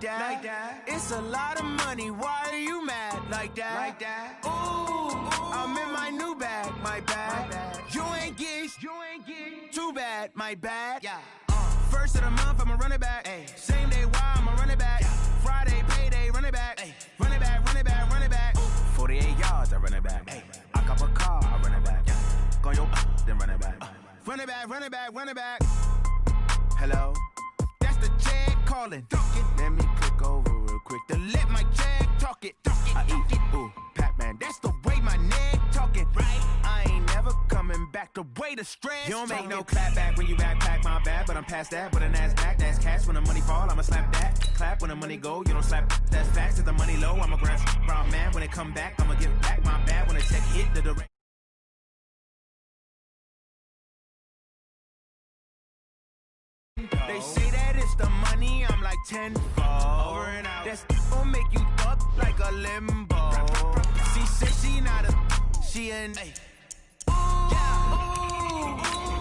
like that. It's a lot of money, why are you mad like that? Ooh, I'm in my new bag, my bad. You ain't get too bad, my bad. First of the month, I'ma run it back. Same day, why I'ma run it back. Friday, payday, run it back. Run it back, run it back, run it back. 48 yards, I run it back. I cop a car, I run it back. Go your then run it back. Run it back, run it back, run it back. Hello? That's the check calling. Let me click over real quick to let my check talk it. I eat it, ooh, Pac-Man. That's the way my neck talking. Right? I ain't never coming back the way the stress. You don't make no clap back when you backpack, my bad. But I'm past that with a NASDAQ. That's cash when the money fall, I'ma slap that. Clap when the money go, you don't slap. That's facts. If the money low, I'ma grab brown man. When it come back, I'ma give back my bad. When the check hit the direct. They say that it's the money, I'm like tenfold. Over and out. That's gon' make you up like a limbo. She said she not a, she an. Ooh,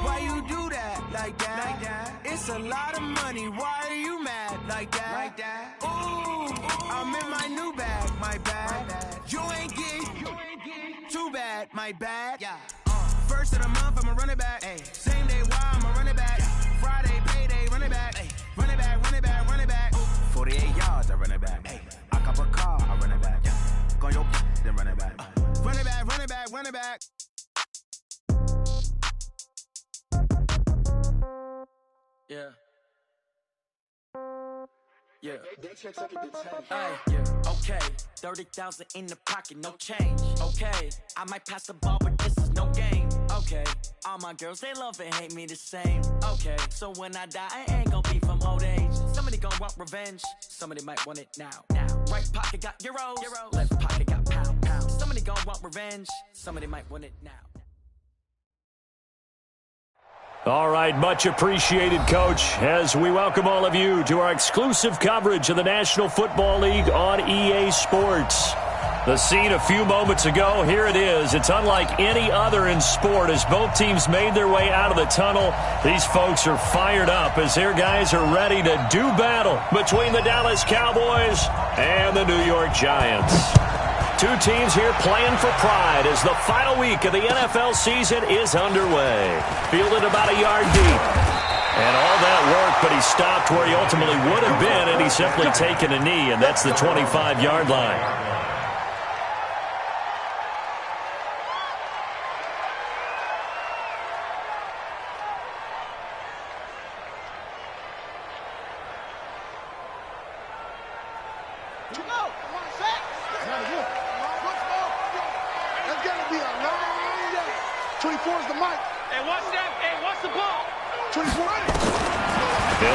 why you do that like that? It's a lot of money, why are you mad like that? Ooh, I'm in my new bag, my bad. You ain't get too bad, my bad. First of the month, I'ma run it back. Same day, why I'ma run it back. Friday, payday, run it back. Run it back, run it back, run it back. 48 yards, I run it back. I cop a car, I run it back. Go your then run it back. Run it back, run it back, run it back. Yeah. Yeah. Okay. 30,000 in the pocket, no change. Okay. I might pass the ball, but this is no game. Okay. All my girls, they love and hate me the same. Okay. So when I die, I ain't gonna be from old age. Somebody gonna want revenge. Somebody might want it now. Right pocket got euros. Left pocket got pound. Somebody gonna want revenge. Somebody might want it now. All right, much appreciated, Coach, as we welcome all of you to our exclusive coverage of the National Football League on EA Sports. The scene a few moments ago, here it is. It's unlike any other in sport as both teams made their way out of the tunnel. These folks are fired up as their guys are ready to do battle between the Dallas Cowboys and the New York Giants. Two teams here playing for pride as the final week of the NFL season is underway. Fielded about a yard deep. And all that work, but he stopped where he ultimately would have been, and he's simply taken a knee, and that's the 25-yard line.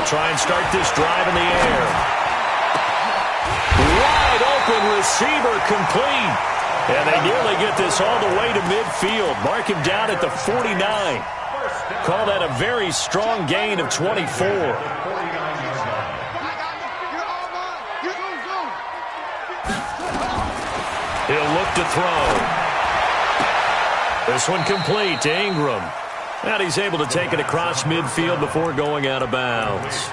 Try and start this drive in the air. Wide open receiver complete. And they nearly get this all the way to midfield. Mark him down at the 49. Call that a very strong gain of 24. He'll look to throw. This one complete to Ingram. And he's able to take it across midfield before going out of bounds.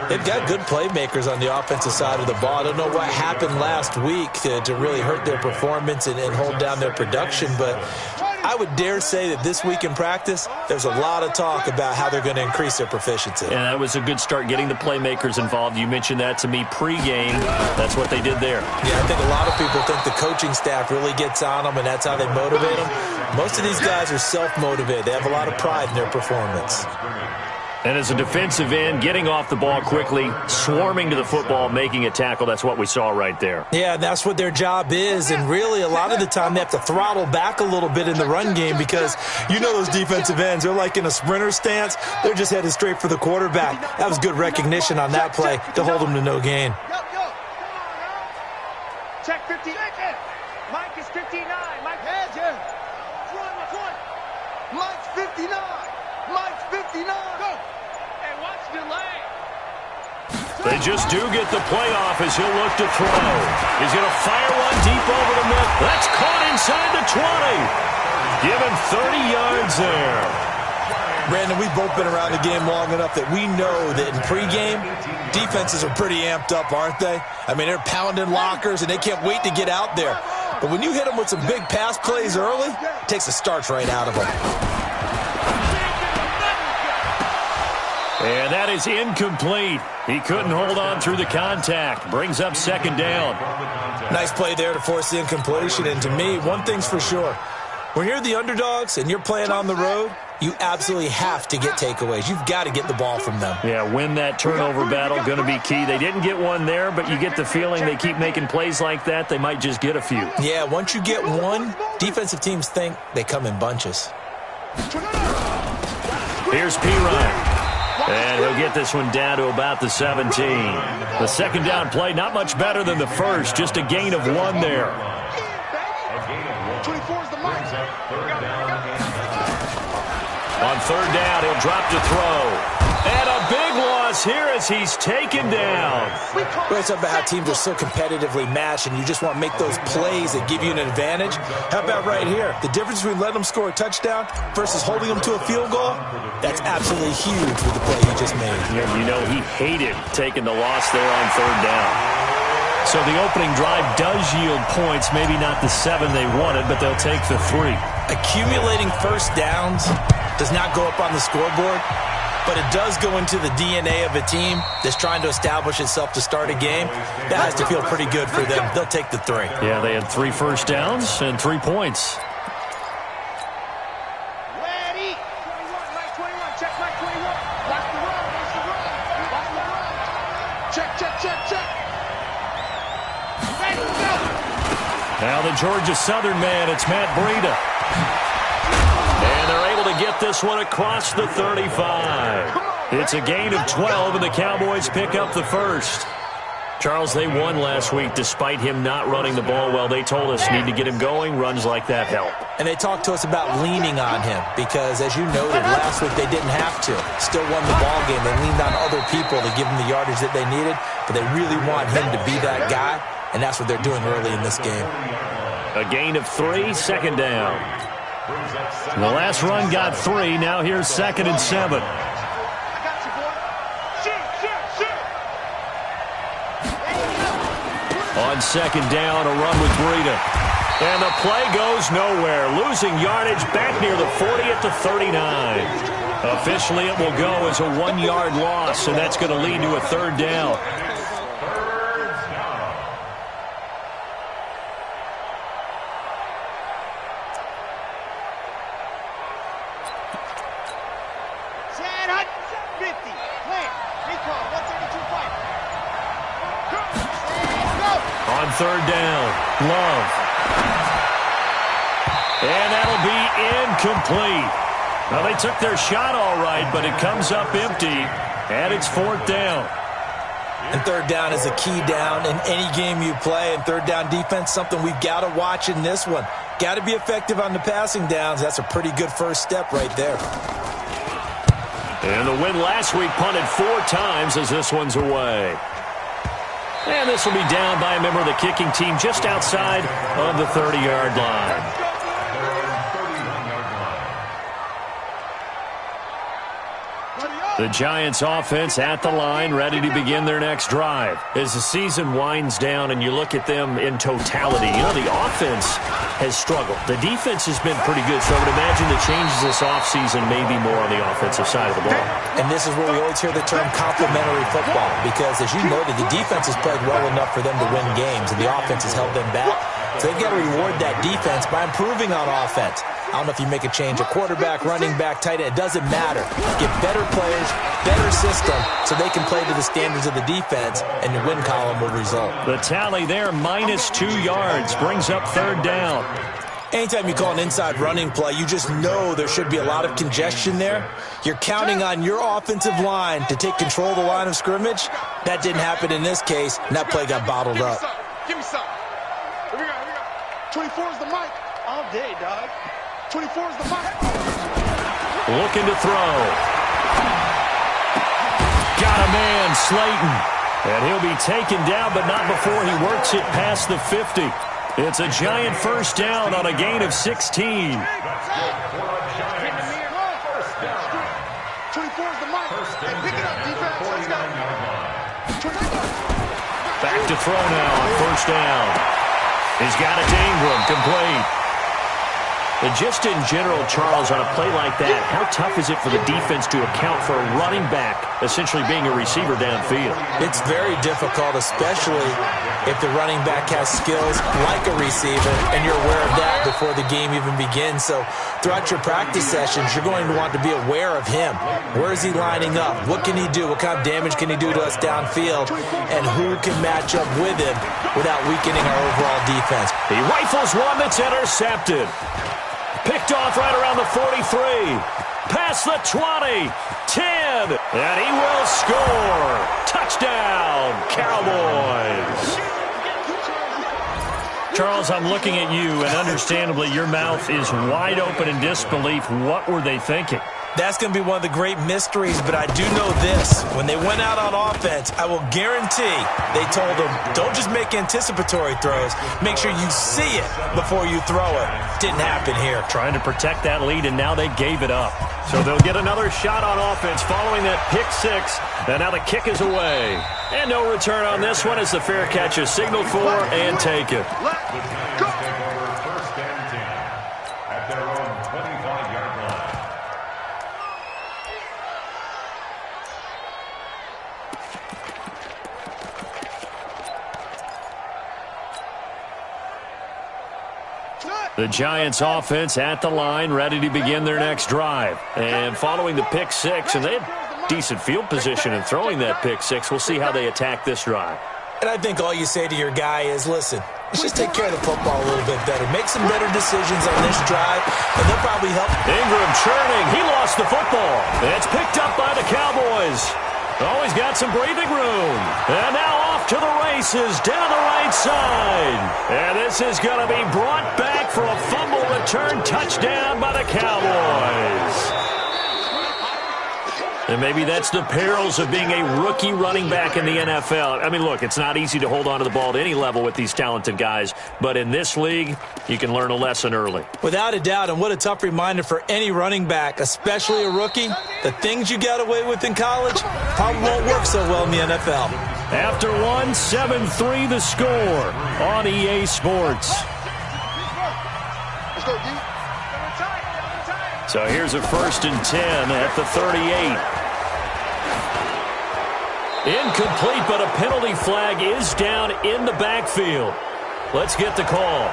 They've got good playmakers on the offensive side of the ball. I don't know what happened last week to really hurt their performance and hold down their production, but I would dare say that this week in practice, there's a lot of talk about how they're going to increase their proficiency. And that was a good start getting the playmakers involved. You mentioned that to me pregame. That's what they did there. Yeah, I think a lot of people think the coaching staff really gets on them, and that's how they motivate them. Most of these guys are self-motivated. They have a lot of pride in their performance. And as a defensive end, getting off the ball quickly, swarming to the football, making a tackle, that's what we saw right there. Yeah, that's what their job is, and really a lot of the time they have to throttle back a little bit in the run game because you know those defensive ends, they're like in a sprinter stance. They're just headed straight for the quarterback. That was good recognition on that play to hold them to no gain. Check 50. Mike is 59. Mike has you. Mike's 59. Mike's 59. Go. And watch delay. They just do get the playoff as he'll look to throw. He's going to fire one deep over the middle. That's caught inside the 20. Give him 30 yards there. Brandon, we've both been around the game long enough that we know that in pregame, defenses are pretty amped up, aren't they? I mean, they're pounding lockers, and they can't wait to get out there. But when you hit them with some big pass plays early, it takes the starch right out of them. And that is incomplete. He couldn't hold on through the contact. Brings up second down. Nice play there to force the incompletion. And to me, one thing's for sure. When you're the underdogs and you're playing on the road, you absolutely have to get takeaways. You've got to get the ball from them. Yeah, win that turnover battle, going to be key. They didn't get one there, but you get the feeling they keep making plays like that, they might just get a few. Yeah, once you get one, defensive teams think they come in bunches. Here's P-Ryan. And he'll get this one down to about the 17. The second down play, not much better than the first, just a gain of 1 there. On third down, he'll drop to throw. And a big loss here as he's taken down. Well, it's about how teams are so competitively matched, and you just want to make those plays that give you an advantage. How about right here? The difference between letting them score a touchdown versus holding them to a field goal, that's absolutely huge with the play he just made. Yeah, you know, he hated taking the loss there on third down. So the opening drive does yield points, maybe not the 7 they wanted, but they'll take the 3. Accumulating first downs does not go up on the scoreboard, but it does go into the DNA of a team that's trying to establish itself to start a game. That has to feel pretty good for them. They'll take the 3. Yeah, they had 3 first downs and 3 points. Ready. 21, Mike 21. Check Mike 21. Watch the run. Watch the run. Watch the run. Check, check, check, check. Ready, go. Now the Georgia Southern man, it's Matt Breida. And they're able to get this one across the 35. It's a gain of 12, and the Cowboys pick up the first. Charles, they won last week despite him not running the ball well. They told us need to get him going. Runs like that help. And they talked to us about leaning on him because, as you noted, last week they didn't have to. Still won the ball game. They leaned on other people to give them the yardage that they needed, but they really want him to be that guy, and that's what they're doing early in this game. A gain of 3, second down. The last run got 3. Now here's 2nd and 7. I got you, boy. Shoot, shoot, shoot. On second down, a run with Breida. And the play goes nowhere. Losing yardage back near the 40 at the 39. Officially, it will go as a 1-yard loss, and that's going to lead to a third down. On third down, Love. And that'll be incomplete. Well, they took their shot all right, but it comes up empty, and it's 4th down. And third down is a key down in any game you play, and third down defense, something we've got to watch in this one. Got to be effective on the passing downs. That's a pretty good first step right there. And the win last week punted 4 times as this one's away. And this will be down by a member of the kicking team just outside of the 30-yard line. The Giants offense at the line, ready to begin their next drive. As the season winds down and you look at them in totality, you know, the offense has struggled. The defense has been pretty good, so I would imagine the changes this offseason may be more on the offensive side of the ball. And this is where we always hear the term complementary football, because as you noted, the defense has played well enough for them to win games, and the offense has held them back. So they've got to reward that defense by improving on offense. I don't know if you make a change, a quarterback, running back, tight end, it doesn't matter. Get better players, better system, so they can play to the standards of the defense, and the win column will result. The tally there, minus 2 yards, brings up third down. Anytime you call an inside running play, you just know there should be a lot of congestion there. You're counting on your offensive line to take control of the line of scrimmage. That didn't happen in this case, and that play got bottled up. Give me some. Here we go, here we go. 24 is the mic. All day, dog. 24 is the mic. Looking to throw. Got a man, Slayton. And he'll be taken down, but not before he works it past the 50. It's a giant first down on a gain of 16. Back to throw now on first down. He's got it to Ingram, complete. And just in general, Charles, on a play like that, how tough is it for the defense to account for a running back essentially being a receiver downfield? It's very difficult, especially if the running back has skills like a receiver, and you're aware of that before the game even begins. So throughout your practice sessions, you're going to want to be aware of him. Where is he lining up? What can he do? What kind of damage can he do to us downfield? And who can match up with him without weakening our overall defense? He rifles one that's intercepted. Picked off right around the 43. Past the 20. 10. And he will score. Touchdown, Cowboys. Charles, I'm looking at you, and understandably your mouth is wide open in disbelief. What were they thinking? That's going to be one of the great mysteries, but I do know this. When they went out on offense, I will guarantee they told them, don't just make anticipatory throws. Make sure you see it before you throw it. Didn't happen here. Trying to protect that lead, and now they gave it up. So they'll get another shot on offense following that pick six. And now the kick is away. And no return on this one as the fair catch is signaled for and taken. Let's go. First and 10 at their own 25-yard line. The Giants offense at the line, ready to begin their next drive. And following the pick six, and they had decent field position in throwing that pick six. We'll see how they attack this drive. And I think all you say to your guy is, listen, let's just take care of the football a little bit better. Make some better decisions on this drive, and they'll probably help. Ingram churning. He lost the football. It's picked up by the Cowboys. Always got some breathing room. And now off to the races down the right side. And this is going to be brought back for a fumble return touchdown by the Cowboys. And maybe that's the perils of being a rookie running back in the NFL. I mean, look, it's not easy to hold on to the ball at any level with these talented guys. But in this league, you can learn a lesson early. Without a doubt, and what a tough reminder for any running back, especially a rookie. The things you got away with in college probably won't work so well in the NFL. After 1, 7-3 the score on EA Sports. Let's go, D. So here's a 1st and 10 at the 38. Incomplete, but a penalty flag is down in the backfield. Let's get the call.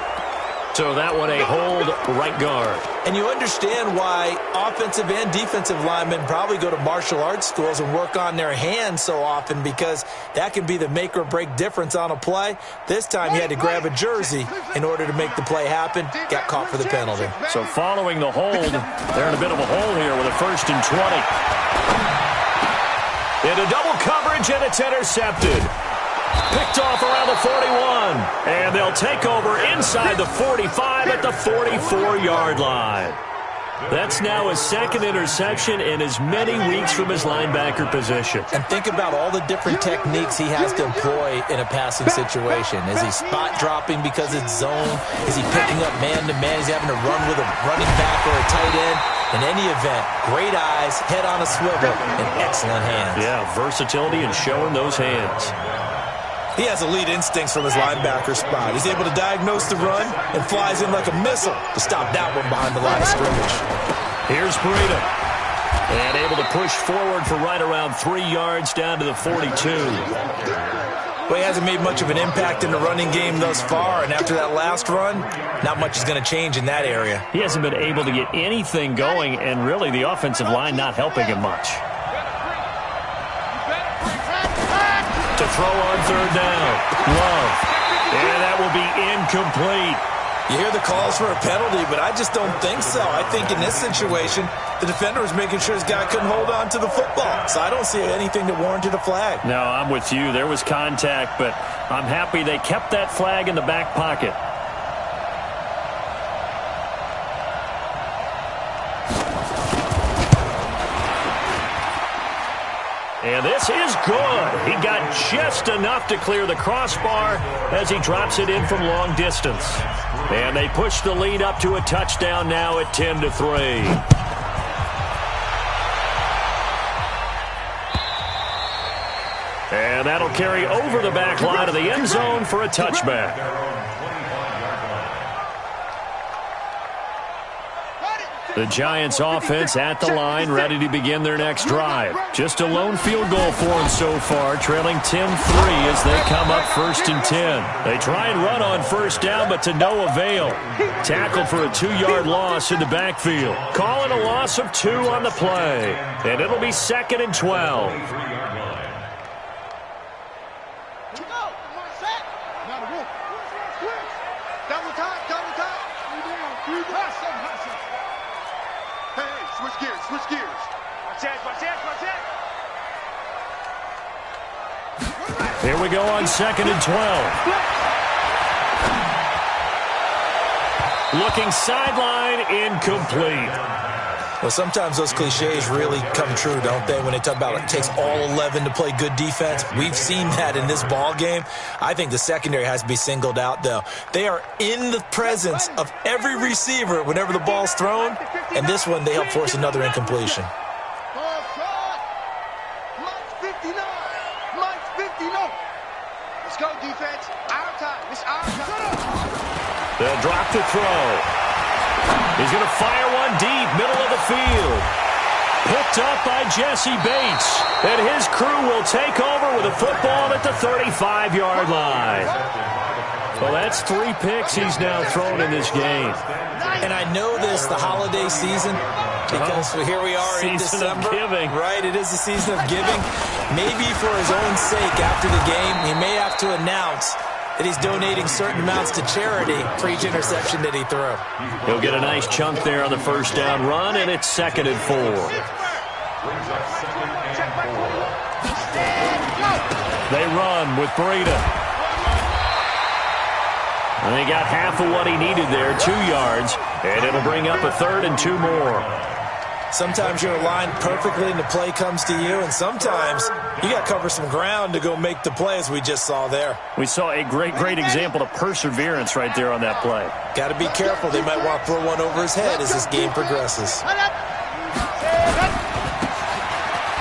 So that one a hold right guard. And you understand why offensive and defensive linemen probably go to martial arts schools and work on their hands so often, because that can be the make or break difference on a play. This time he had to grab a jersey in order to make the play happen. Got caught for the penalty. So following the hold, they're in a bit of a hole here with a 1st and 20. Into double coverage, and it's intercepted. Picked off around the 41. And they'll take over inside the 45 at the 44-yard line. That's now his 2nd interception in as many weeks from his linebacker position. And think about all the different techniques he has to employ in a passing situation. Is he spot dropping because it's zone? Is he picking up man-to-man? Is he having to run with a running back or a tight end? In any event, great eyes, head on a swivel, and excellent hands. Yeah, versatility and showing those hands. He has elite instincts from his linebacker spot. He's able to diagnose the run and flies in like a missile to stop that one behind the line of scrimmage. Here's Breida. And able to push forward for right around 3 yards down to the 42. Well, he hasn't made much of an impact in the running game thus far, and after that last run, not much is going to change in that area. He hasn't been able to get anything going, and really the offensive line not helping him much. To throw on 3rd down. Love. And that will be incomplete. You hear the calls for a penalty, but I just don't think so. I think in this situation, the defender was making sure his guy couldn't hold on to the football. So I don't see anything that warranted a flag. No, I'm with you. There was contact, but I'm happy they kept that flag in the back pocket. And this is good. He got just enough to clear the crossbar as he drops it in from long distance. And they push the lead up to a touchdown now at 10-3. And that'll carry over the back line of the end zone for a touchback. The Giants offense at the line, ready to begin their next drive. Just a lone field goal for them so far, trailing 10-3 as they come up 1st and 10. They try and run on first down, but to no avail. Tackled for a 2-yard loss in the backfield. Calling a loss of 2 on the play. And it'll be 2nd and 12. Switch gears. Watch that. Here we go on 2nd and 12. Looking sideline, incomplete. Well, sometimes those cliches really come true, don't they? When they talk about it takes all 11 to play good defense. We've seen that in this ball game. I think the secondary has to be singled out, though. They are in the presence of every receiver whenever the ball's thrown, and this one they help force another incompletion. Mike's 59. Let's go, defense. Our time. It's our time. They'll drop the throw. He's going to fire one deep, middle of the field. Picked up by Jesse Bates. And his crew will take over with a football at the 35-yard line. Well, that's 3 picks he's now thrown in this game. And I know this, the holiday season, because here we are in December. Season of giving. Right, it is the season of giving. Maybe for his own sake after the game, he may have to announce that he's donating certain amounts to charity for each interception that he threw. He'll get a nice chunk there on the first down run, and it's 2nd and 4. They run with Breida. And they got half of what he needed there, 2 yards, and it'll bring up a 3rd and 2 more. Sometimes you're aligned perfectly and the play comes to you, and sometimes you got to cover some ground to go make the play, as we just saw there. We saw a great example of perseverance right there on that play. Got to be careful. They might want to throw one over his head as this game progresses.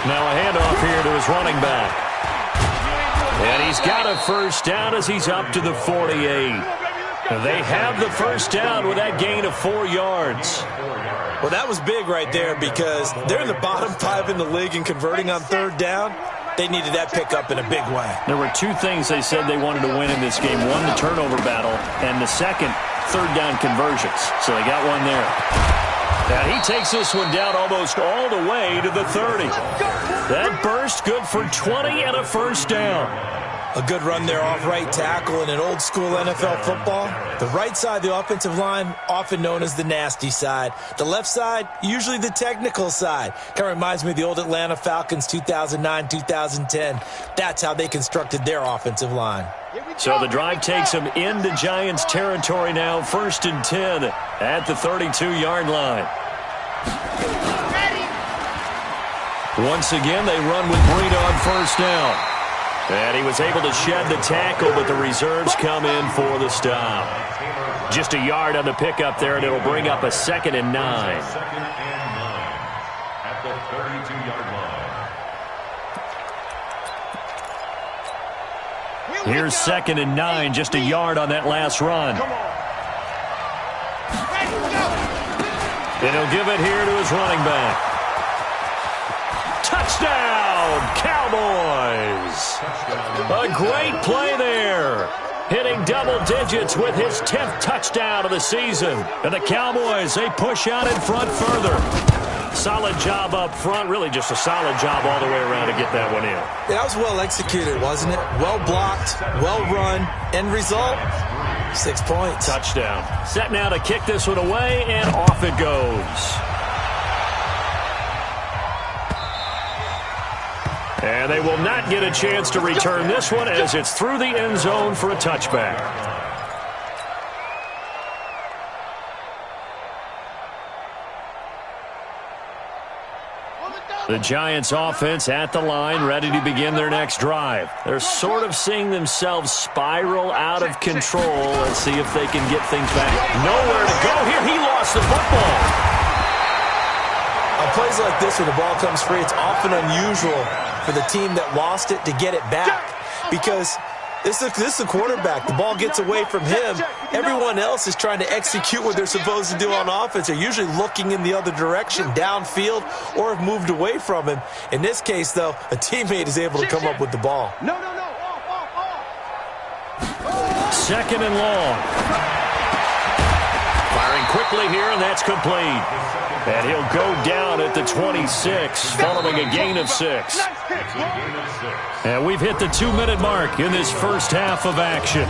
Now a handoff here to his running back. And he's got a first down as he's up to the 48. They have the first down with that gain of 4 yards. Well, that was big right there because they're in the bottom 5 in the league and converting on 3rd down. They needed that pickup in a big way. There were 2 things they said they wanted to win in this game. One, the turnover battle, and the second, 3rd down conversions. So they got one there. And he takes this one down almost all the way to the 30. That burst good for 20 and a first down. A good run there off right tackle in an old-school NFL football. The right side, the offensive line, often known as the nasty side. The left side, usually the technical side. Kind of reminds me of the old Atlanta Falcons 2009-2010. That's how they constructed their offensive line. So the drive takes them into Giants territory now, 1st and 10 at the 32-yard line. Once again, they run with Breida on first down. And he was able to shed the tackle, but the reserves come in for the stop. Just a yard on the pickup there, and it'll bring up a 2nd and 9. 2nd and 9 at the 32-yard line. Here's 2nd and 9, just a yard on that last run. And he'll give it here to his running back. Touchdown, Cowboys! A great play there. Hitting double digits with his 10th touchdown of the season. And the Cowboys, they push out in front further. Solid job up front. Really just a solid job all the way around to get that one in. Yeah, that was well executed, wasn't it? Well blocked, well run. End result, 6 points. Touchdown. Set now to kick this one away, and off it goes. And they will not get a chance to return this one as it's through the end zone for a touchback. The Giants offense at the line, ready to begin their next drive. They're sort of seeing themselves spiral out of control. Let's see if they can get things back. Nowhere to go here. He lost the football. I'll plays like this where the ball comes free, it's often unusual for the team that lost it to get it back because this is the quarterback. The ball gets away from him. Everyone else is trying to execute what they're supposed to do on offense. They're usually looking in the other direction, downfield, or have moved away from him. In this case, though, a teammate is able to come up with the ball. No. Second and long. Firing quickly here, and that's complete. And he'll go down at the 26, following a gain of 6. And we've hit the 2-minute mark in this first half of action.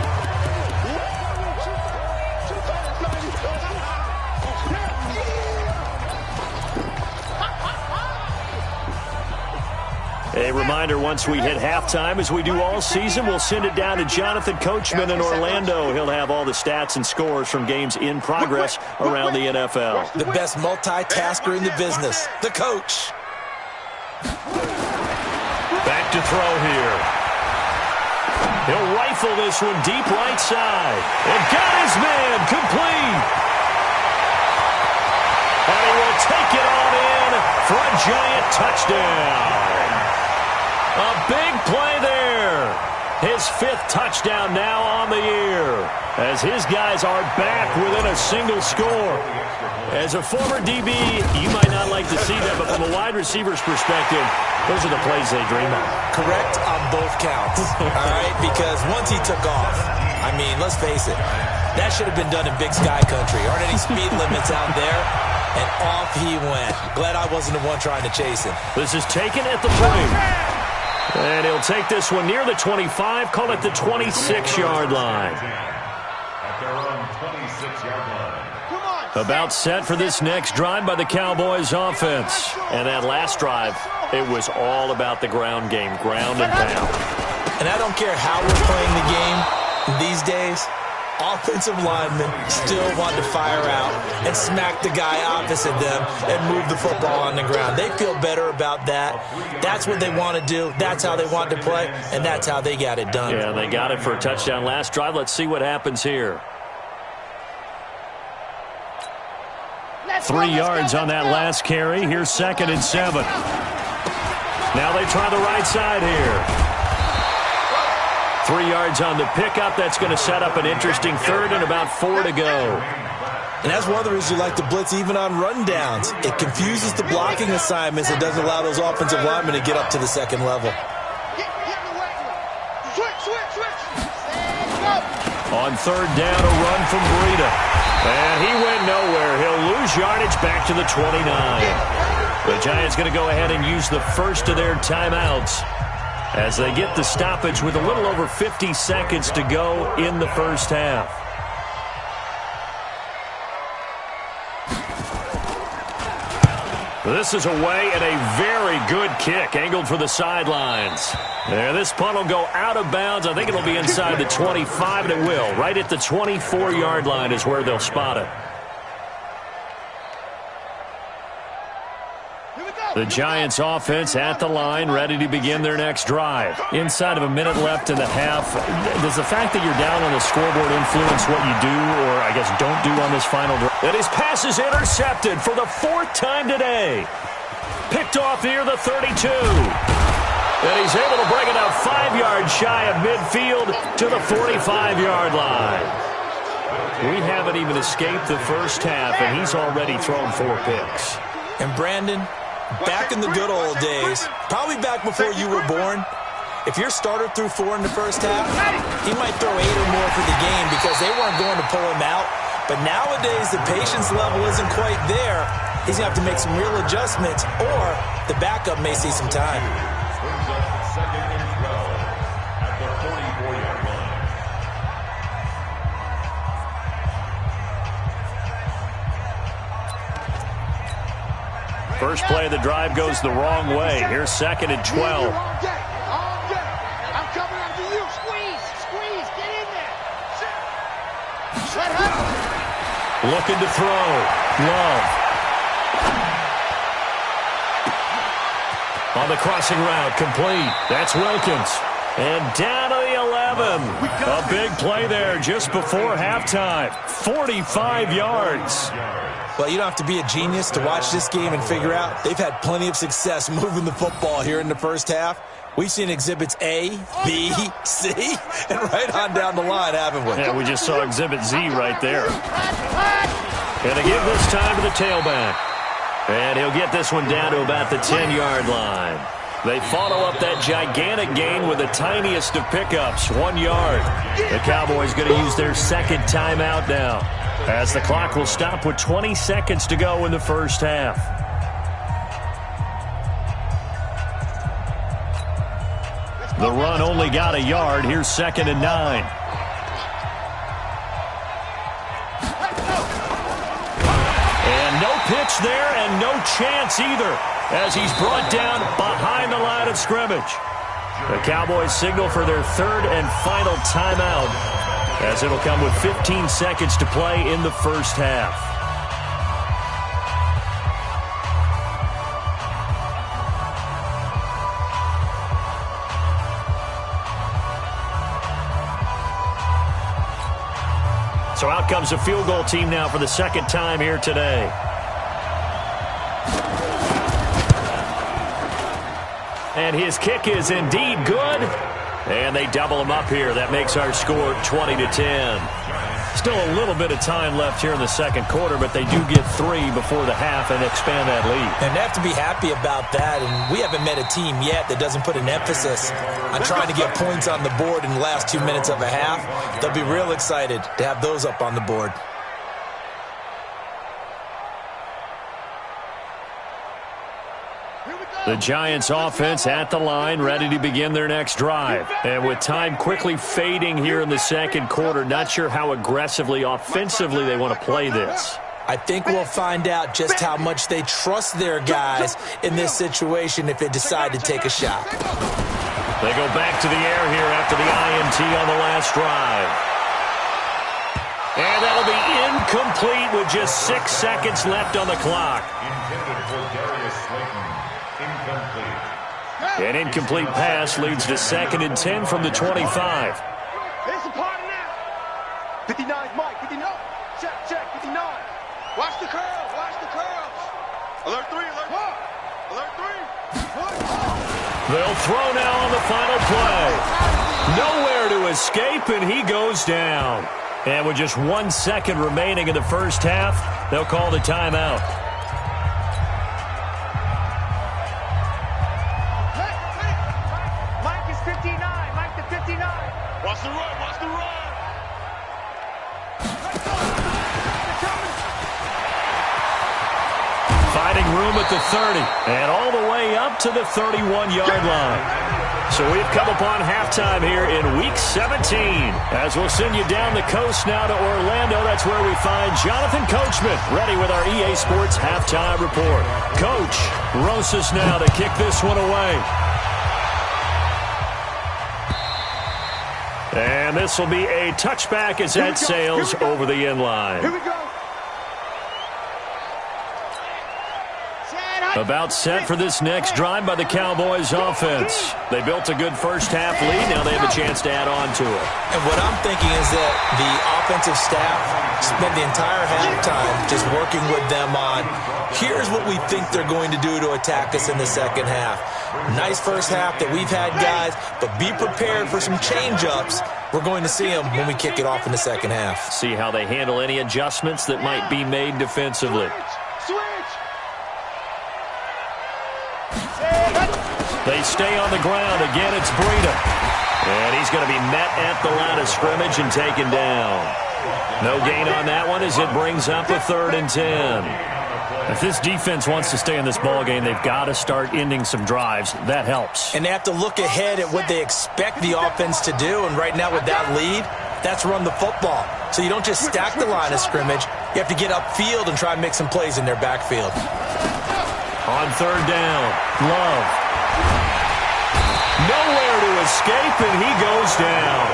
A reminder, once we hit halftime, as we do all season, we'll send it down to Jonathan Coachman in Orlando. He'll have all the stats and scores from games in progress around the NFL. The best multitasker in the business, the coach. Back to throw here. He'll rifle this one deep right side. And got his man complete. And he will take it on in for a giant touchdown. A big play there. His 5th touchdown now on the year, as his guys are back within a single score. As a former DB, you might not like to see that, but from a wide receiver's perspective, those are the plays they dream of. Correct on both counts, all right? Because once he took off, I mean, let's face it, that should have been done in Big Sky Country. Aren't any speed limits out there? And off he went. Glad I wasn't the one trying to chase him. This is taken at the 40. And he'll take this one near the 25, call it the 26-yard line. At their own 26-yard line. About set for this next drive by the Cowboys offense. And that last drive, it was all about the ground game, ground and pound. And I don't care how we're playing the game these days, offensive linemen still want to fire out and smack the guy opposite them and move the football on the ground. They feel better about that. That's what they want to do. That's how they want to play, and that's how they got it done. Yeah, they got it for a touchdown last drive. Let's see what happens here. 3 yards on that last carry. Here's 2nd and 7. Now they try the right side here. 3 yards on the pickup. That's going to set up an interesting 3rd and about 4 to go. And that's one of the reasons you like to blitz even on rundowns. It confuses the blocking assignments. It doesn't allow those offensive linemen to get up to the second level. On 3rd down, a run from Breida. And he went nowhere. He'll lose yardage back to the 29. The Giants going to go ahead and use the first of their timeouts as they get the stoppage with a little over 50 seconds to go in the first half. This is away and a very good kick, angled for the sidelines. There, this punt will go out of bounds. I think it'll be inside the 25, and it will. Right at the 24-yard line is where they'll spot it. The Giants offense at the line, ready to begin their next drive. Inside of a minute left in the half, does the fact that you're down on the scoreboard influence what you do, or I guess don't do on this final drive? And his pass is intercepted for the 4th time today. Picked off near the 32. And he's able to bring it up 5 yards shy of midfield to the 45-yard line. We haven't even escaped the first half, and he's already thrown 4 picks. And Brandon, back in the good old days, probably back before you were born, if your starter threw 4 in the first half, he might throw 8 or more for the game because they weren't going to pull him out. But nowadays, the patience level isn't quite there. He's going to have to make some real adjustments, or the backup may see some time. Brings up 2nd and 12 at the 44-yard line. First play of the drive goes the wrong way. Here's 2nd and 12. All day. I'm coming after you. Squeeze, get in there. Let her. Looking to throw. Love. On the crossing route, complete. That's Wilkins. And down to the A big play there just before halftime. 45 yards. Well, you don't have to be a genius to watch this game and figure out they've had plenty of success moving the football here in the first half. We've seen exhibits A, B, C, and right on down the line, haven't we? Yeah, we just saw exhibit Z right there. And they give this time to the tailback. And he'll get this one down to about the 10-yard line. They follow up that gigantic gain with the tiniest of pickups, 1 yard. The Cowboys going to use their second timeout now, as the clock will stop with 20 seconds to go in the first half. The run only got a yard. Here's 2nd and 9. And no pitch there and no chance either, as he's brought down behind the line of scrimmage. The Cowboys signal for their third and final timeout, as it'll come with 15 seconds to play in the first half. So out comes a field goal team now for the second time here today. And his kick is indeed good. And they double him up here. That makes our score 20-10. Still a little bit of time left here in the second quarter, but they do get 3 before the half and expand that lead. And they have to be happy about that. And we haven't met a team yet that doesn't put an emphasis on trying to get points on the board in the last 2 minutes of a half. They'll be real excited to have those up on the board. The Giants offense at the line, ready to begin their next drive. And with time quickly fading here in the second quarter, not sure how aggressively, offensively they want to play this. I think we'll find out just how much they trust their guys in this situation if they decide to take a shot. They go back to the air here after the INT on the last drive. And that'll be incomplete with just 6 seconds left on the clock. Intended for Darius Slayton. Incomplete. An incomplete pass leads to 2nd and 10 from the 25. It's a party now. 59, Mike, 59. Check, 59. Watch the curls, watch the curls. Alert 3, alert 4. Alert 3. They'll throw now on the final play. Nowhere to escape, and he goes down. And with just 1 second remaining in the first half, they'll call the timeout. Mike is 59, Mike the 59. Watch the run, watch the run. Finding room at the 30, and all the way up to the 31-yard line. So we've come upon halftime here in Week 17. As we'll send you down the coast now to Orlando, that's where we find Jonathan Coachman, ready with our EA Sports Halftime Report. Coach, Rosas now to kick this one away. And this will be a touchback as that sails over the end line. Here we go. About set for this next drive by the Cowboys offense. They built a good first half lead. Now they have a chance to add on to it. And what I'm thinking is that the offensive staff spent the entire halftime just working with them on, here's what we think they're going to do to attack us in the second half. Nice first half that we've had, guys, but be prepared for some change-ups. We're going to see them when we kick it off in the second half. See how they handle any adjustments that might be made defensively. They stay on the ground. Again, it's Breida. And he's going to be met at the line of scrimmage and taken down. No gain on that one as it brings up a 3rd and 10. If this defense wants to stay in this ballgame, they've got to start ending some drives. That helps. And they have to look ahead at what they expect the offense to do. And right now with that lead, that's run the football. So you don't just stack the line of scrimmage. You have to get upfield and try and make some plays in their backfield. On 3rd down, Love. Nowhere to escape, and he goes down.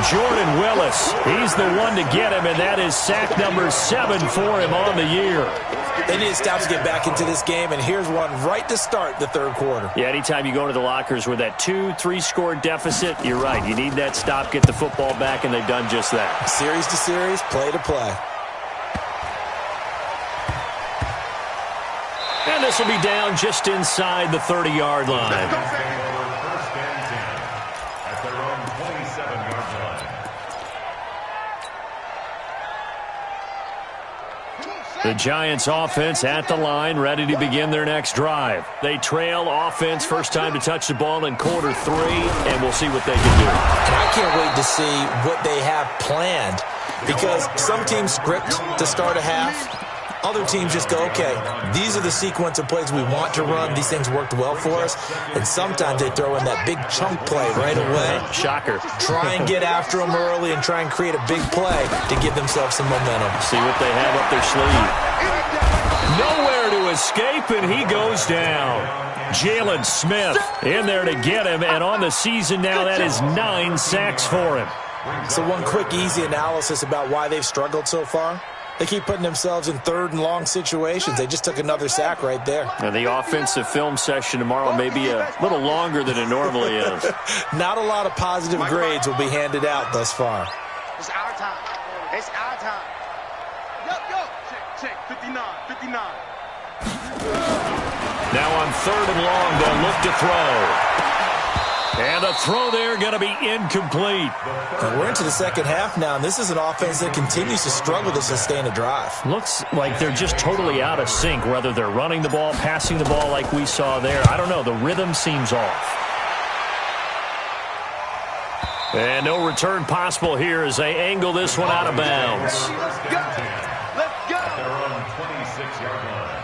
Jordan Willis, he's the one to get him, and that is sack number 7 for him on the year. They need to stop to get back into this game, and here's one right to start the third quarter. Yeah, anytime you go into the lockers with that 2-3 score deficit, you're right. You need that stop, get the football back, and they've done just that. Series to series, play to play. And this will be down just inside the 30-yard line. First and 10 at their own 27-yard line. The Giants offense at the line, ready to begin their next drive. They trail offense, first time to touch the ball in quarter 3, and we'll see what they can do. And I can't wait to see what they have planned, because some teams script to start a half. Other teams just go, okay, these are the sequence of plays we want to run. These things worked well for us. And sometimes they throw in that big chunk play right away. Shocker. Try and get after them early and try and create a big play to give themselves some momentum. See what they have up their sleeve. Nowhere to escape, and he goes down. Jalen Smith in there to get him, and on the season now, that is 9 sacks for him. So one quick, easy analysis about why they've struggled so far. They keep putting themselves in third and long situations. They just took another sack right there. Now, the offensive film session tomorrow may be a little longer than it normally is. Not a lot of positive grades will be handed out thus far. It's our time. It's our time. Yo. Check. 59. Now on 3rd and long, they'll look to throw. And the throw there going to be incomplete. And we're into the second half now, and this is an offense that continues to struggle to sustain a drive. Looks like they're just totally out of sync, whether they're running the ball, passing the ball like we saw there. I don't know. The rhythm seems off. And no return possible here as they angle this one out of bounds. Let's go. At their own 26-yard line.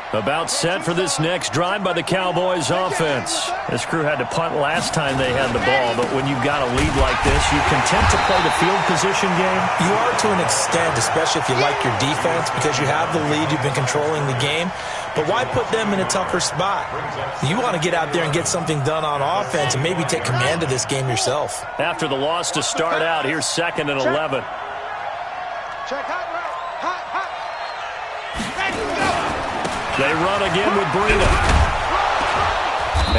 About set for this next drive by the Cowboys offense. This crew had to punt last time they had the ball, but when you've got a lead like this, you content to play the field position game? You are to an extent, especially if you like your defense, because you have the lead, you've been controlling the game. But why put them in a tougher spot? You want to get out there and get something done on offense and maybe take command of this game yourself. After the loss to start out, here's 2nd and 11. Check hot. They run again with Breida.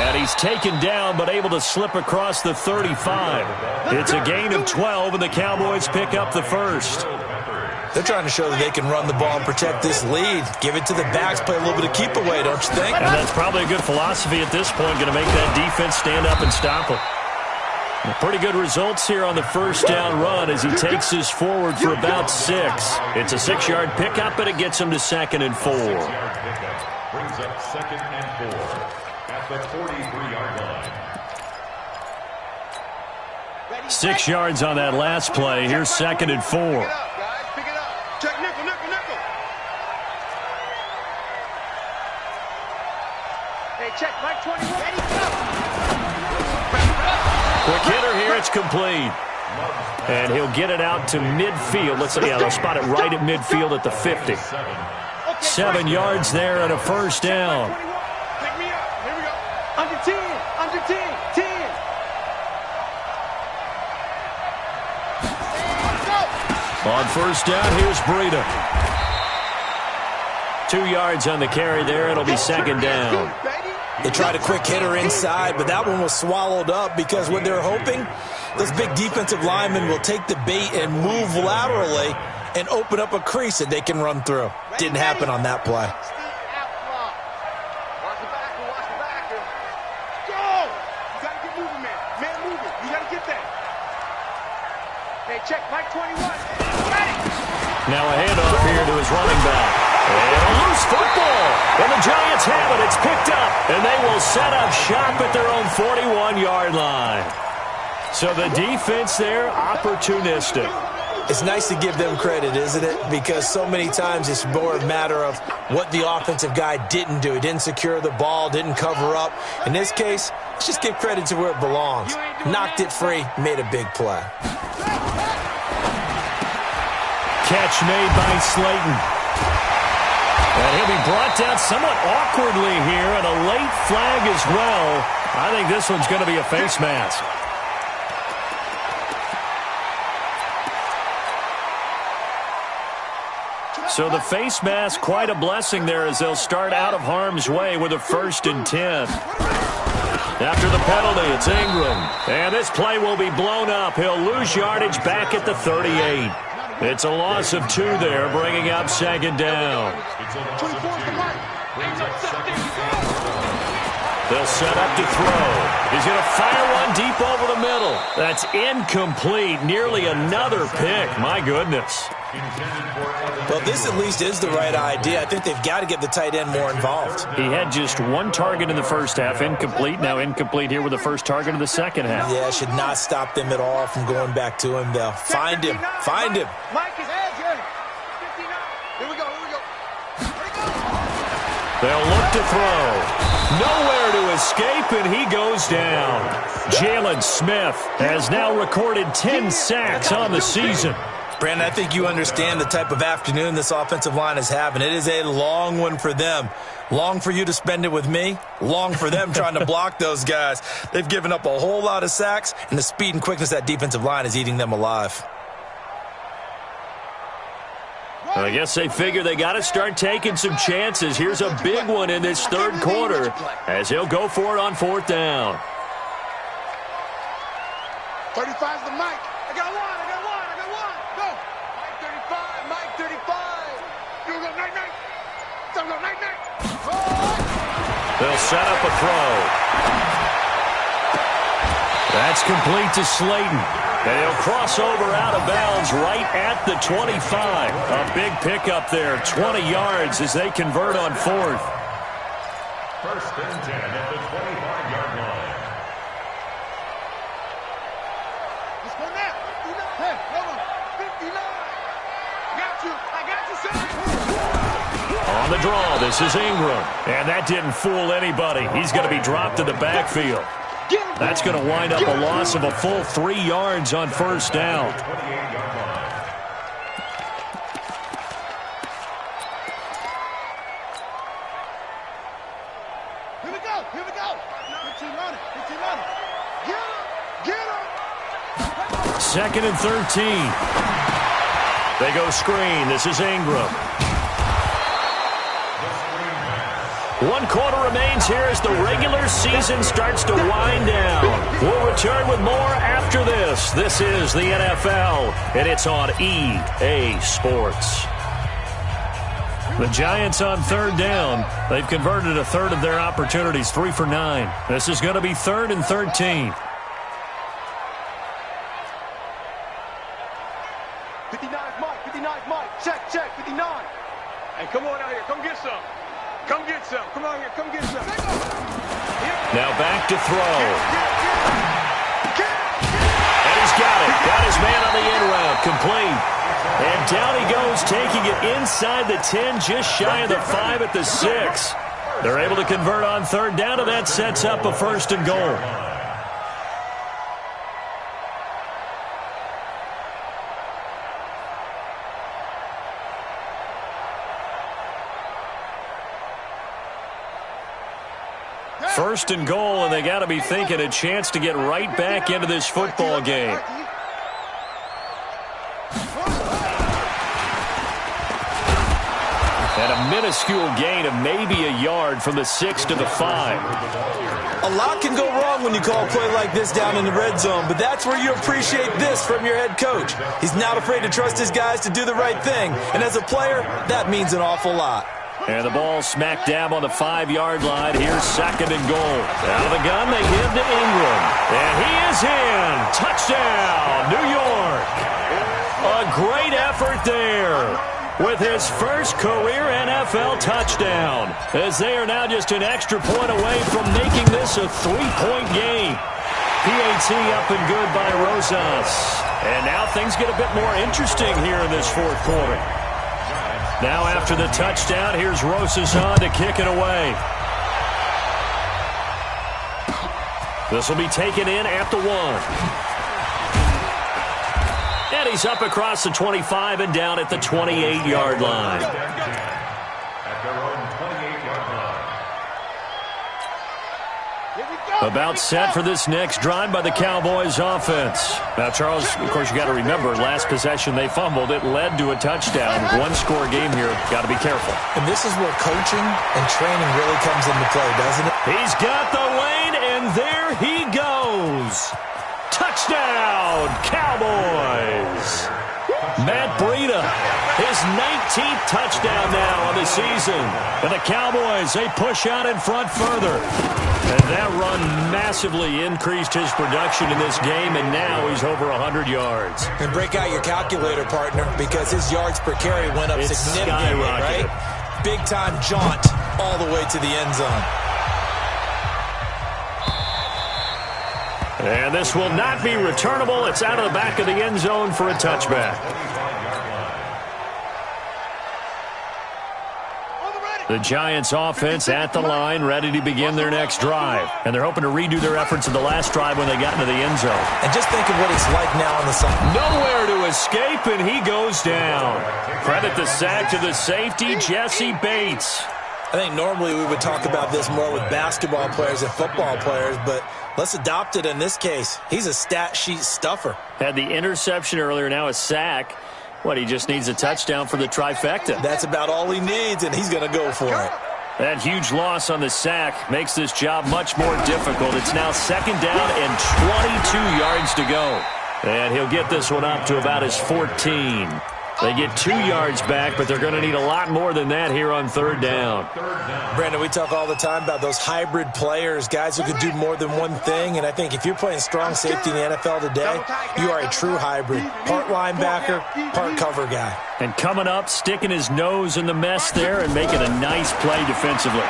And he's taken down, but able to slip across the 35. It's a gain of 12, and the Cowboys pick up the first. They're trying to show that they can run the ball and protect this lead. Give it to the backs, play a little bit of keep away, don't you think? And that's probably a good philosophy at this point, going to make that defense stand up and stop them. Pretty good results here on the first down run as he takes this forward for about 6. It's a 6-yard pickup, and it him to 2nd and 4. Brings up 2nd and 4 at the 43-yard line. 6 yards on that last play. Here's 2nd and 4. Pick it up, guys. Pick it up. Check nickel. Hey, check Mike 21. Ready, go. Quick hitter here. It's complete. And he'll get it out to midfield. They'll spot it right at midfield at the 50. 7 yards there and a first down. Pick me up. Here we go. Under 10. On first down, here's Breida. 2 yards on the carry there. It'll be 2nd down. They tried a quick hitter inside, but that one was swallowed up because what they're hoping, those big defensive linemen will take the bait and move laterally and open up a crease that they can run through. Didn't happen on that play. Watch the back. Go! You got to get moving, man. Man moving. You got to get that. Hey, check Mike 21. Now a handoff here to his running back. And a loose football. And the Giants have it. It's picked up. And they will set up shop at their own 41-yard line. So the defense there, opportunistic. It's nice to give them credit, isn't it? Because so many times it's more a matter of what the offensive guy didn't do. He didn't secure the ball, didn't cover up. In this case, let's just give credit to where it belongs. Knocked it free, made a big play. Catch made by Slayton. And he'll be brought down somewhat awkwardly here, and a late flag as well. I think this one's going to be a face mask. So the face mask, quite a blessing there as they'll start out of harm's way with a 1st and 10. After the penalty, it's Ingram. And this play will be blown up. He'll lose yardage back at the 38. It's a loss of 2 there, bringing up 2nd down. They'll set up to throw. He's going to fire one deep over the middle. That's incomplete. Nearly another pick. My goodness. Well, this at least is the right idea. I think they've got to get the tight end more involved. He had just 1 target in the first half. Incomplete. Now incomplete here with the first target of the second half. Yeah, should not stop them at all from going back to him, though. Find him. Find him. Mike is edge here. 59. Here we go. They'll look to throw. Nowhere to escape, and he goes down. Jalen Smith has now recorded 10 sacks on the season. Brandon, I think you understand the type of afternoon this offensive line is having. It is a long one for them. Long for you to spend it with me. Long for them trying to block those guys. They've given up a whole lot of sacks, and the speed and quickness of that defensive line is eating them alive. I guess they figure they got to start taking some chances. Here's a big one in this 3rd quarter as he'll go for it on 4th down. 35's the Mike. I got one. Go. Mike 35. You go night. Some go night. They'll set up a throw. That's complete to Slayton. And he'll cross over out of bounds right at the 25. A big pickup there, 20 yards as they convert on 4th. 1st and 10 at the 25-yard line. Let's go now. 59. Hey, hold on. 59. I got you, son. On the draw, this is Ingram. And that didn't fool anybody. He's going to be dropped in the backfield. That's going to wind up a loss of a full 3 yards on 1st down. Here we go. 15 on it. Get him. 2nd and 13. They go screen. This is Ingram. 1 quarter remains here as the regular season starts to wind down. We'll return with more after this. This is the NFL, and it's on EA Sports. The Giants on 3rd down. They've converted a 1/3 of their opportunities, 3 for 9. This is going to be 3rd and 13. 59's Mike. Check. 59. Hey, come on out here. Come get some. Come on here. Come get some. Now back to throw. And he's got it. Got his man on the end route. Complete. And down he goes, taking it inside the 10, just shy of the 5 at the 6. They're able to convert on 3rd down, and that sets up a 1st and goal. First and goal, and they got to be thinking a chance to get right back into this football game. And a minuscule gain of maybe a yard from the 6 to the 5. A lot can go wrong when you call a play like this down in the red zone, but that's where you appreciate this from your head coach. He's not afraid to trust his guys to do the right thing, and as a player, that means an awful lot. And the ball smack dab on the 5-yard line. Here's 2nd and goal. Out of the gun, they give to Ingram. And he is in. Touchdown, New York. A great effort there with his first career NFL touchdown, as they are now just an extra point away from making this a 3-point game. PAT up and good by Rosas. And now things get a bit more interesting here in this 4th quarter. Now after the touchdown, here's Rosas on to kick it away. This will be taken in at the 1. And he's up across the 25 and down at the 28-yard line. Here we go. About set for this next drive by the Cowboys offense. Now, Charles, of course, you got to remember, last possession they fumbled. It led to a touchdown. One-score game here. Got to be careful. And this is where coaching and training really comes into play, doesn't it? He's got the lane, and there he goes. Touchdown, Cowboys. Matt Breida, his 19th touchdown now on the season. And the Cowboys, they push out in front further. And that run massively increased his production in this game, and now he's over 100 yards. And break out your calculator, partner, because his yards per carry went up significantly, right? Big-time jaunt all the way to the end zone. And this will not be returnable. It's out of the back of the end zone for a touchback. The Giants offense at the line, ready to begin their next drive. And they're hoping to redo their efforts in the last drive when they got into the end zone. And just think of what it's like now on the side. Nowhere to escape, and he goes down. Credit the sack to the safety, Jesse Bates. I think normally we would talk about this more with basketball players and football players, but let's adopt it in this case. He's a stat sheet stuffer. Had the interception earlier, now a sack. What, he just needs a touchdown for the trifecta. That's about all he needs, and he's going to go for it. That huge loss on the sack makes this job much more difficult. It's now second down and 22 yards to go. And he'll get this one up to about his 14. They get 2 yards back, but they're going to need a lot more than that here on third down. Brandon, we talk all the time about those hybrid players, guys who could do more than one thing. And I think if you're playing strong safety in the NFL today, you are a true hybrid. Part linebacker, part cover guy. And coming up, sticking his nose in the mess there and making a nice play defensively.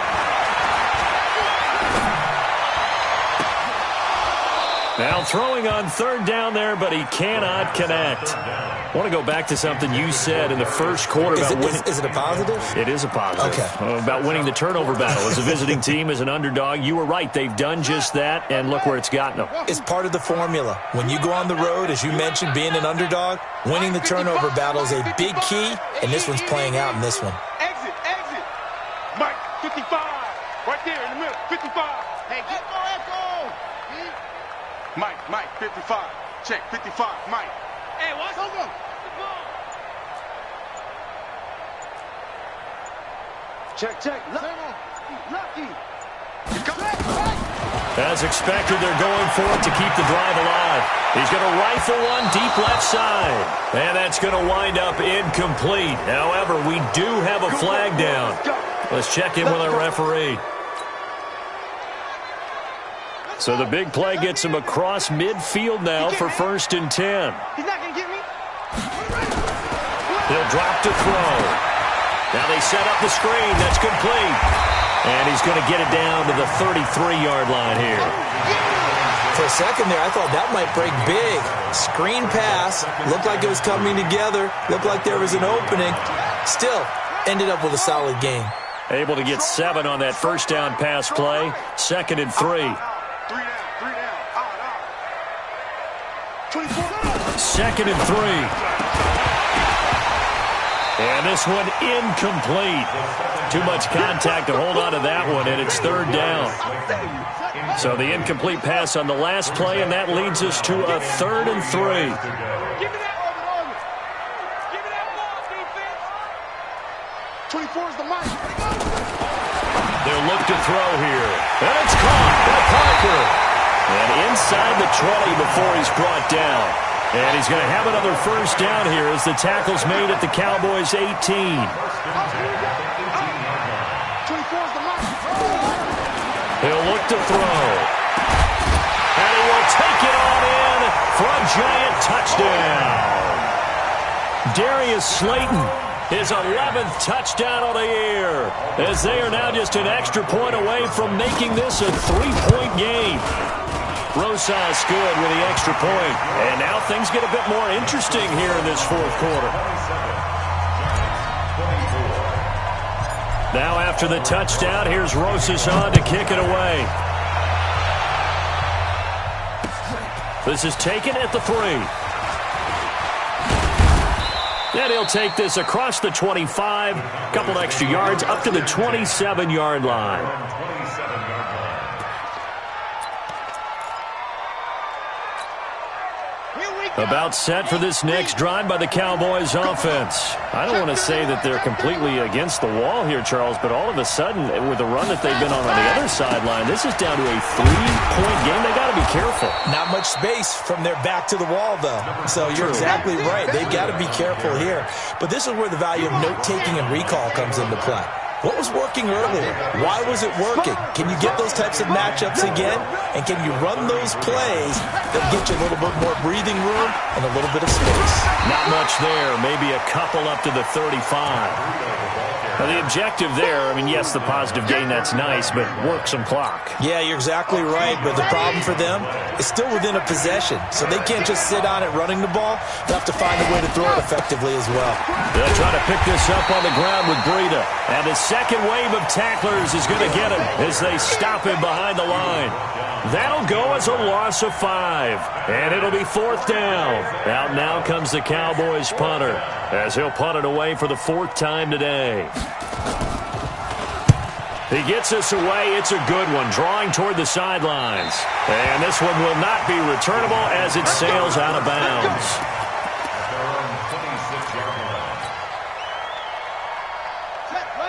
Now throwing on third down there, but he cannot connect. I want to go back to something you said in the first quarter about winning. Is it a positive? It is a positive. Okay. About winning the turnover battle. As a visiting team, as an underdog, you were right. They've done just that, and look where it's gotten them. It's part of the formula. When you go on the road, as you mentioned, being an underdog, winning the turnover battle is a big key, and this one's playing out in this one. Exit. Mike, 55. Right there in the middle, 55. Hey, let's go. Mike, 55. Check, 55, Mike. Hey, what's up? Check. Lucky. As expected, they're going for it to keep the drive alive. He's going to rifle one deep left side. And that's going to wind up incomplete. However, we do have a flag down. Let's check in with our referee. So the big play gets him across midfield now for 1st and 10. He's not going to get me. He'll drop to throw. Now they set up the screen. That's complete. And he's going to get it down to the 33-yard line here. For a second there, I thought that might break big. Screen pass. Looked like it was coming together. Looked like there was an opening. Still, ended up with a solid game. Able to get 7 on that first down pass play. 2nd and 3. 2nd and 3. And this one incomplete. Too much contact to hold on to that one, and it's 3rd down. So the incomplete pass on the last play, and that leads us to a 3rd and 3. Give me that over. Give me that ball, defense. 24 is the mic. They'll look to throw here. And it's caught by Parker. And inside the 20 before he's brought down. And he's going to have another first down here as the tackle's made at the Cowboys' 18. He'll look to throw. And he will take it on in for a giant touchdown. Darius Slayton, his 11th touchdown of the year, as they are now just an extra point away from making this a 3-point game. Rosas good with the extra point. And now things get a bit more interesting here in this 4th quarter. Now after the touchdown, here's Rosas on to kick it away. This is taken at the 3. And he'll take this across the 25. Couple extra yards up to the 27-yard line. About set for this next drive by the Cowboys offense. I don't want to say that they're completely against the wall here, Charles, but all of a sudden, with the run that they've been on the other sideline, this is down to a 3-point game. They got to be careful. Not much space from their back to the wall, though. So you're exactly right. They've got to be careful here. But this is where the value of note-taking and recall comes into play. What was working earlier? Why was it working? Can you get those types of matchups again? And can you run those plays that get you a little bit more breathing room and a little bit of space? Not much there. Maybe a couple up to the 35. Now, the objective there, I mean, yes, the positive gain, that's nice, but work some clock. Yeah, you're exactly right, but the problem for them is still within a possession, so they can't just sit on it running the ball. They'll have to find a way to throw it effectively as well. They'll try to pick this up on the ground with Breida, and his second wave of tacklers is going to get him as they stop him behind the line. That'll go as a loss of 5, and it'll be 4th down. Out now comes the Cowboys punter, as he'll punt it away for the 4th time today. He gets us away. It's a good one, drawing toward the sidelines. And this one will not be returnable as it sails out of bounds.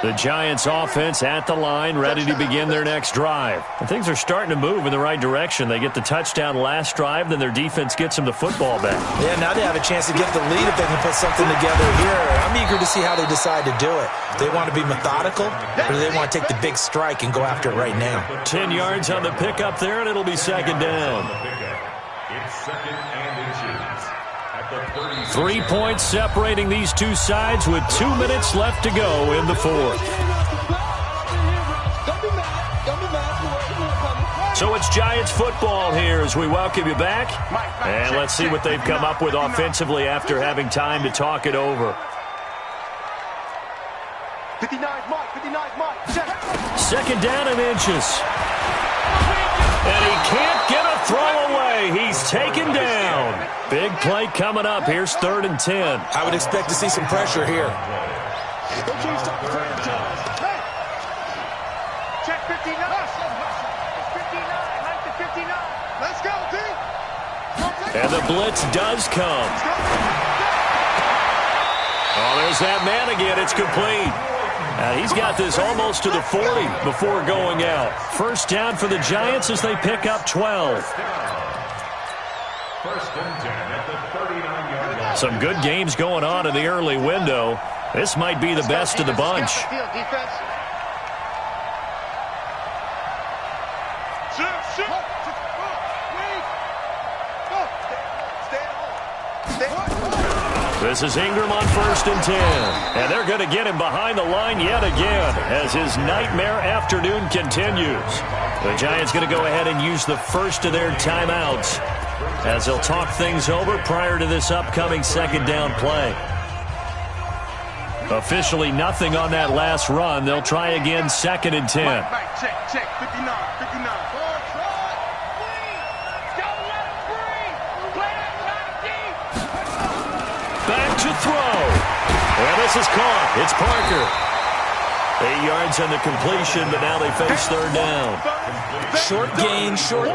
The Giants offense at the line, ready to begin their next drive. And things are starting to move in the right direction. They get the touchdown last drive, then their defense gets them the football back. Yeah, now they have a chance to get the lead if they can put something together here. I'm eager to see how they decide to do it. Do they want to be methodical, or do they want to take the big strike and go after it right now? 10 yards on the pickup there, and it'll be 2nd down. It's 2nd and inches. 3 points separating these two sides with 2 minutes left to go in the 4th. So it's Giants football here as we welcome you back. And let's see what they've come up with offensively after having time to talk it over. 59 Mike, 59 Mike, check. 2nd down and inches. And he can't get a throw away. He's taken down. Big play coming up. Here's 3rd and 10. I would expect to see some pressure here. Check 59. 59, like the 59. Let's go, D. And the blitz does come. Oh, there's that man again. It's complete. He's got this almost to the 40 before going out. 1st down for the Giants as they pick up 12. 1st and 10 at the 39-yard line. Some good games going on in the early window. This might be the best of the bunch. This is Ingram on 1st and 10. And they're going to get him behind the line yet again as his nightmare afternoon continues. The Giants going to go ahead and use the first of their timeouts as they'll talk things over prior to this upcoming 2nd down play. Officially nothing on that last run. They'll try again 2nd and 10. Check, 59, 59. Back to throw. And this is caught. It's Parker. 8 yards on the completion, but now they face 3rd down. Short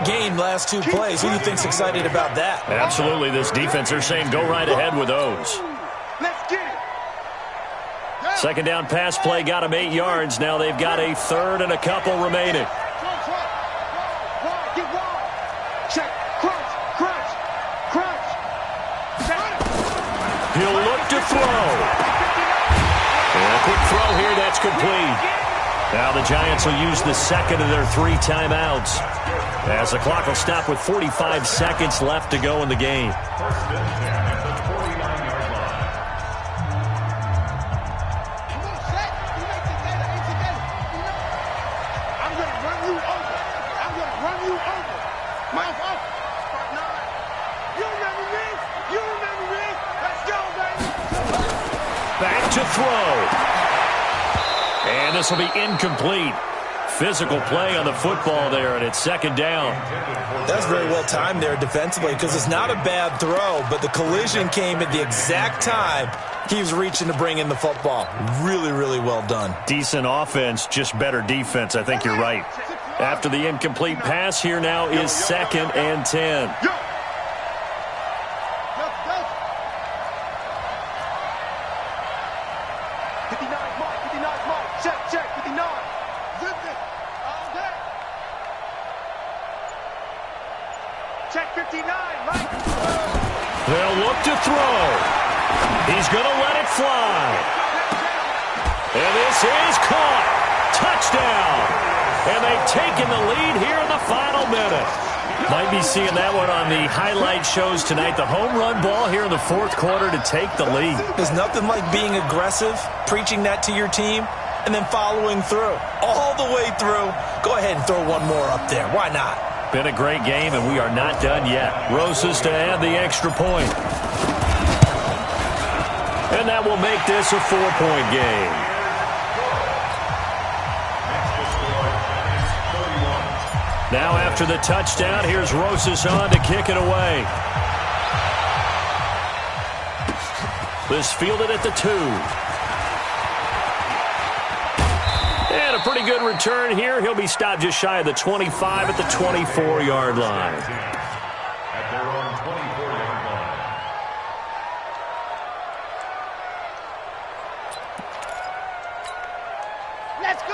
gain last 2 plays. Who do you think's excited about that? Absolutely, this defense, they're saying go right ahead with those. Let's get it. 2nd down pass play got them 8 yards. Now they've got a 3rd and a couple remaining. Get wide. Check. Crunch. He'll look to throw. And a quick throw here, that's complete. Now the Giants will use the 2nd of their 3 timeouts as the clock will stop with 45 seconds left to go in the game. 1st and 10 at the 49-yard line. I'm going to run you over. Mike. You remember me? Let's go, baby. Back to throw. And this will be incomplete. Physical play on the football there, and it's 2nd down. That's very well timed there defensively because it's not a bad throw, but the collision came at the exact time he was reaching to bring in the football. Really, really well done. Decent offense, just better defense. I think you're right. After the incomplete pass, here now is 2nd and 10. throw. He's going to let it fly. And this is caught. Touchdown. And they've taken the lead here in the final minute. Might be seeing that one on the highlight shows tonight. The home run ball here in the fourth quarter to take the lead. There's nothing like being aggressive, preaching that to your team, and then following through. All the way through. Go ahead and throw one more up there. Why not? Been a great game, and we are not done yet. Rosas to add the extra point. And that will make this a 4-point game. Now after the touchdown, here's Rosas on to kick it away. This fielded at the 2. And a pretty good return here. He'll be stopped just shy of the 25 at the 24-yard line. At their own 24-yard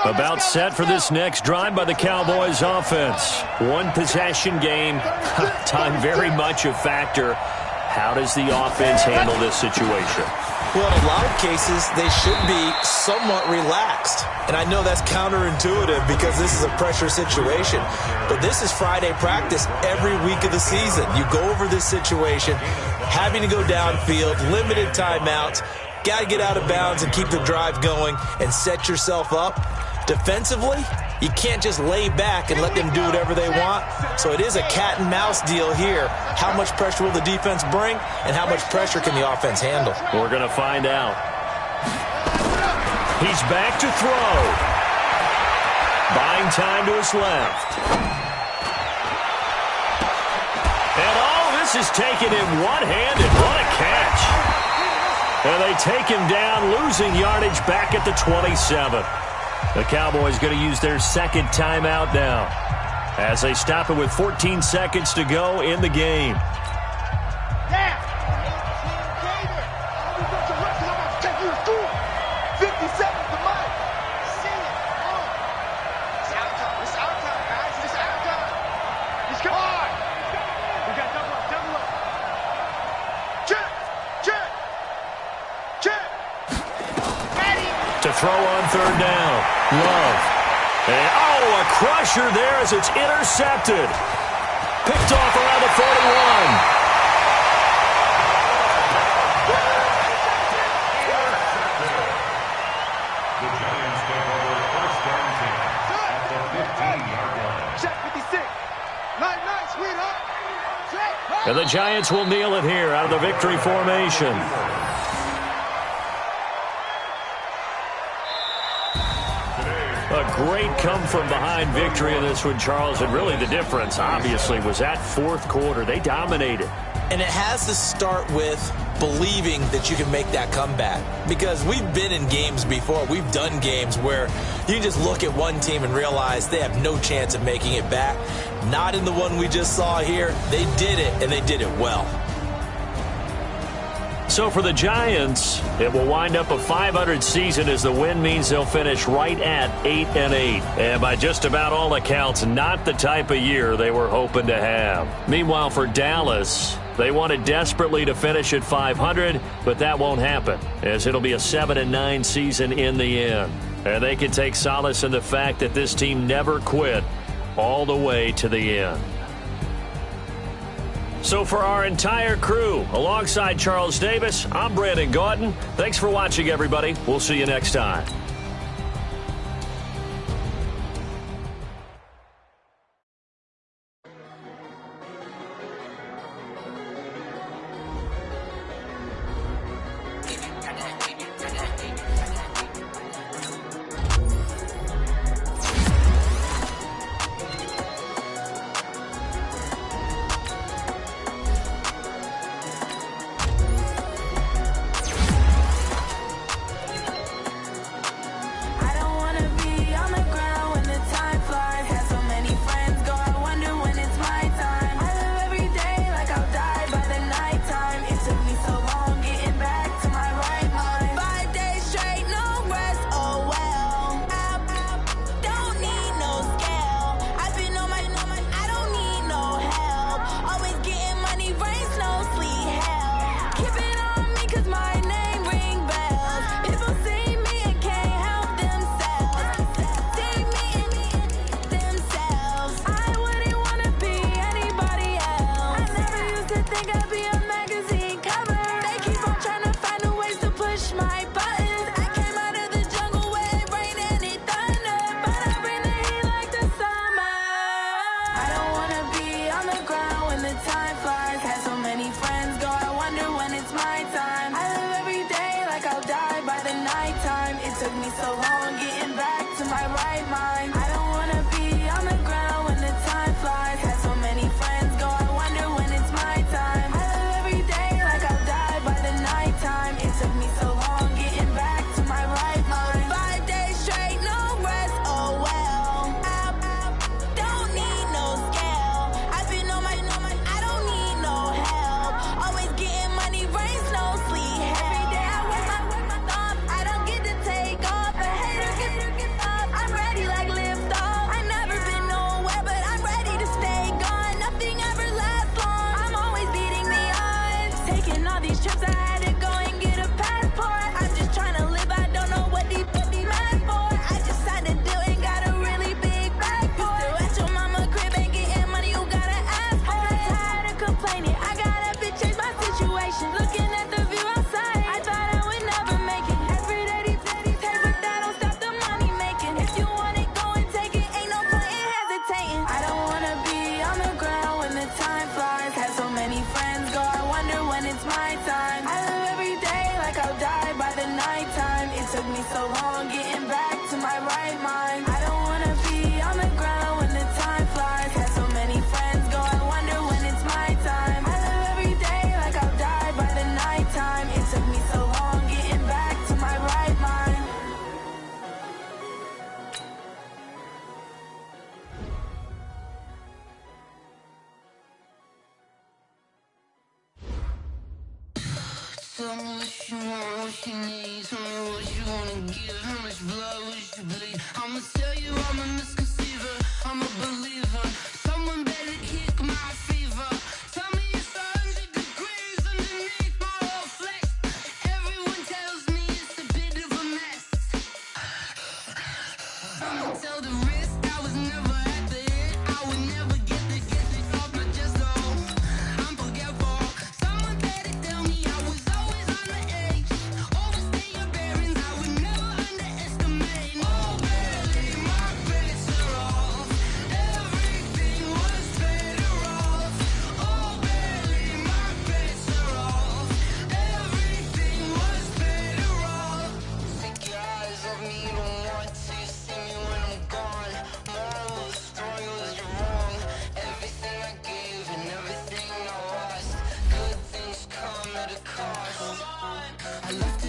line. About set for this next drive by the Cowboys offense. One possession game. Time very much a factor. How does the offense handle this situation? Well, in a lot of cases, they should be somewhat relaxed. And I know that's counterintuitive because this is a pressure situation. But this is Friday practice every week of the season. You go over this situation, having to go downfield, limited timeouts, got to get out of bounds and keep the drive going and set yourself up. Defensively, you can't just lay back and let them do whatever they want. So it is a cat and mouse deal here. How much pressure will the defense bring, and how much pressure can the offense handle? We're going to find out. He's back to throw. Buying time to his left. And this is taken in one-handed. What a catch. And they take him down, losing yardage back at the 27. The Cowboys going to use their second timeout now as they stop it with 14 seconds to go in the game. Throw on third down. Love. And, a crusher there as it's intercepted. Picked off around the 41. The Giants take over first down team at the 15-yard line. Check 56. Nice, sweetheart. And the Giants will kneel it here out of the victory formation. A great come-from-behind victory in this one, Charles. And really the difference, obviously, was that fourth quarter. They dominated. And it has to start with believing that you can make that comeback. Because we've been in games before. We've done games where you just look at one team and realize they have no chance of making it back. Not in the one we just saw here. They did it, and they did it well. So for the Giants, it will wind up a .500 season as the win means they'll finish right at 8-8. And by just about all accounts, not the type of year they were hoping to have. Meanwhile, for Dallas, they wanted desperately to finish at .500, but that won't happen as it'll be a 7-9 season in the end. And they can take solace in the fact that this team never quit all the way to the end. So for our entire crew, alongside Charles Davis, I'm Brandon Gaudin. Thanks for watching, everybody. We'll see you next time. so long getting back to my right mind. I don't wanna be on the ground when the time flies. Had so many friends go, I wonder when it's my time. I live every day like I'll die by the nighttime. It took me so long getting back to my right mind. Tell me what you want, what you need. Tell me what you wanna give. How much blood would you bleed? I'ma tell you I'm a misconceiver. I'm a believer. Someone better kick my fever. Tell me it's 100 degrees underneath my whole flesh. Everyone tells me it's a bit of a mess. I'ma tell the risk I was never at the hit. I would never get it off my chest though. I'm forgetful. Someone better tell me I was always on the edge. Overstay your bearings, I would never underestimate. Oh, barely, my bets are off. Everything was better off. Oh, barely, my bets are off. Everything was better off. Take your eyes off me, you don't want to see me when I'm gone. Moral of the story was you're wrong. Everything I gave and everything I lost. Good things come at a cost. I left